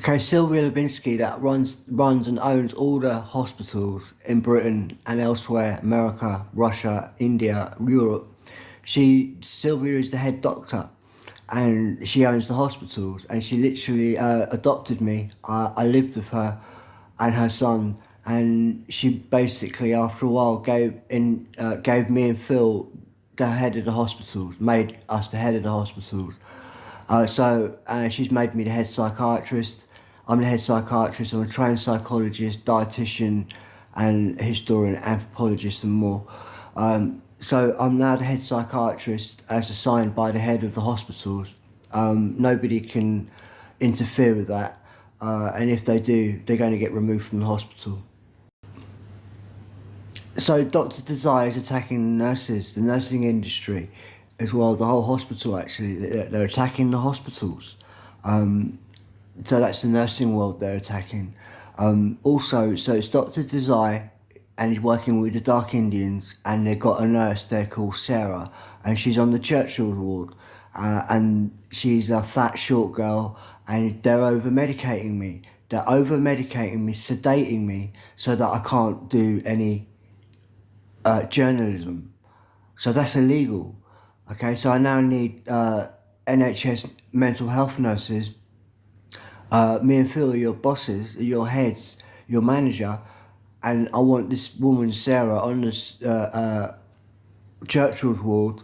Okay, Sylvia Lubinsky that runs and owns all the hospitals in Britain and elsewhere, America, Russia, India, Europe. Sylvia is the head doctor, and she owns the hospitals. And she literally adopted me. I lived with her and her son, and she basically, after a while, gave me and Phil the head of the hospitals, made us the head of the hospitals. She's made me the head psychiatrist. I'm the head psychiatrist. I'm a trained psychologist, dietitian, and historian, anthropologist, and more. So I'm now the head psychiatrist as assigned by the head of the hospitals. Nobody can interfere with that, and if they do, they're going to get removed from the hospital. So Dr. Desire is attacking the nurses, the nursing industry, as well, the whole hospital actually. They're attacking the hospitals. So that's the nursing world they're attacking. Also, so it's Dr. Desire, and he's working with the Dark Indians, and they've got a nurse there called Sarah, and she's on the Churchill ward, and she's a fat, short girl, and they're over-medicating me. They're over-medicating me, sedating me, so that I can't do any journalism. So that's illegal. Okay, so I now need NHS mental health nurses. Me and Phil are your bosses, your heads, your manager, and I want this woman, Sarah, on this Churchill's ward.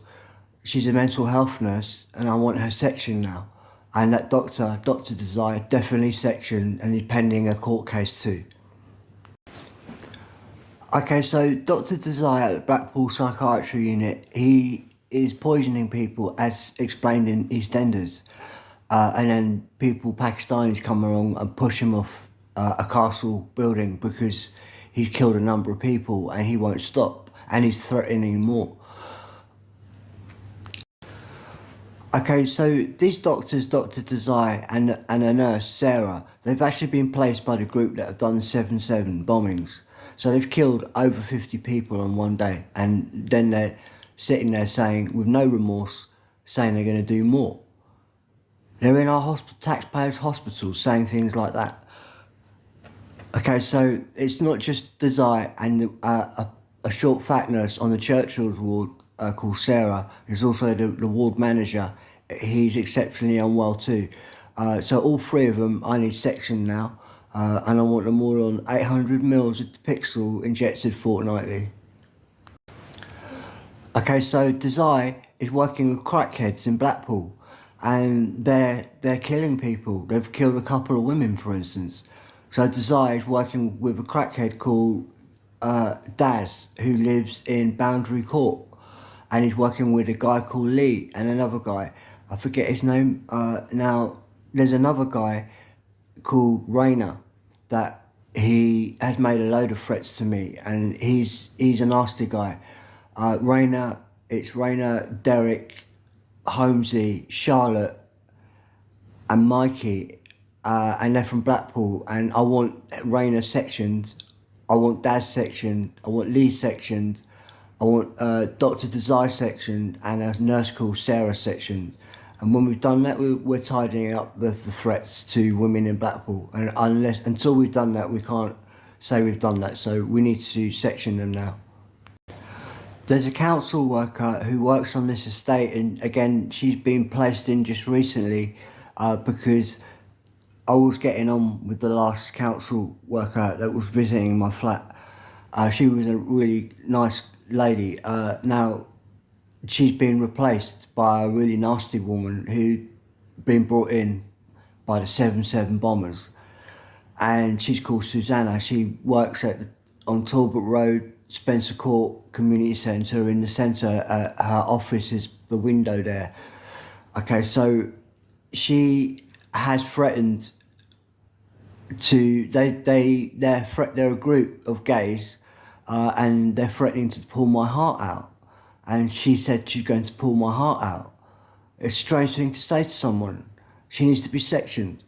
She's a mental health nurse, and I want her sectioned now. And that Dr. Desire, definitely sectioned, and he's pending a court case too. Okay, so Dr. Desire at the Blackpool Psychiatry Unit, he is poisoning people as explained in EastEnders. And then Pakistanis come along and push him off a castle building because he's killed a number of people and he won't stop, and he's threatening more. Okay, so these doctors, Dr. Desire and a nurse, Sarah, they've actually been placed by the group that have done 7/7 bombings. So they've killed over 50 people on one day, and then they're sitting there saying, with no remorse, saying they're going to do more. They're in our taxpayers' hospitals saying things like that. Okay, so it's not just Desire and a short fat nurse on the Churchill's ward called Sarah. There's also the ward manager. He's exceptionally unwell too. So all three of them I need sectioned now. And I want them all on 800 mils of Pixel injected fortnightly. Okay, so Desire is working with crackheads in Blackpool, and they're killing people. They've killed a couple of women, for instance. So Desire is working with a crackhead called Daz, who lives in Boundary Court, and he's working with a guy called Lee and another guy. I forget his name. Now, there's another guy called Rainer that he has made a load of threats to me, and he's a nasty guy. It's Rainer, Derek, Holmesy, Charlotte, and Mikey, and they're from Blackpool. And I want Rainer sectioned, I want Daz sectioned, I want Lee sectioned, I want Dr. Desire sectioned, and a nurse called Sarah sectioned. And when we've done that, we're tidying up the threats to women in Blackpool. And until we've done that, we can't say we've done that. So we need to section them now. There's a council worker who works on this estate, and again, she's been placed in just recently because I was getting on with the last council worker that was visiting my flat. She was a really nice lady. Now, she's been replaced by a really nasty woman who'd been brought in by the 7/7 bombers. And she's called Susanna. She works on Talbot Road, Spencer Court Community Centre. In the centre, her office is the window there. Okay, so she has threatened to, they're a group of gays, and they're threatening to pull my heart out. And she said she's going to pull my heart out. It's a strange thing to say to someone. She needs to be sectioned.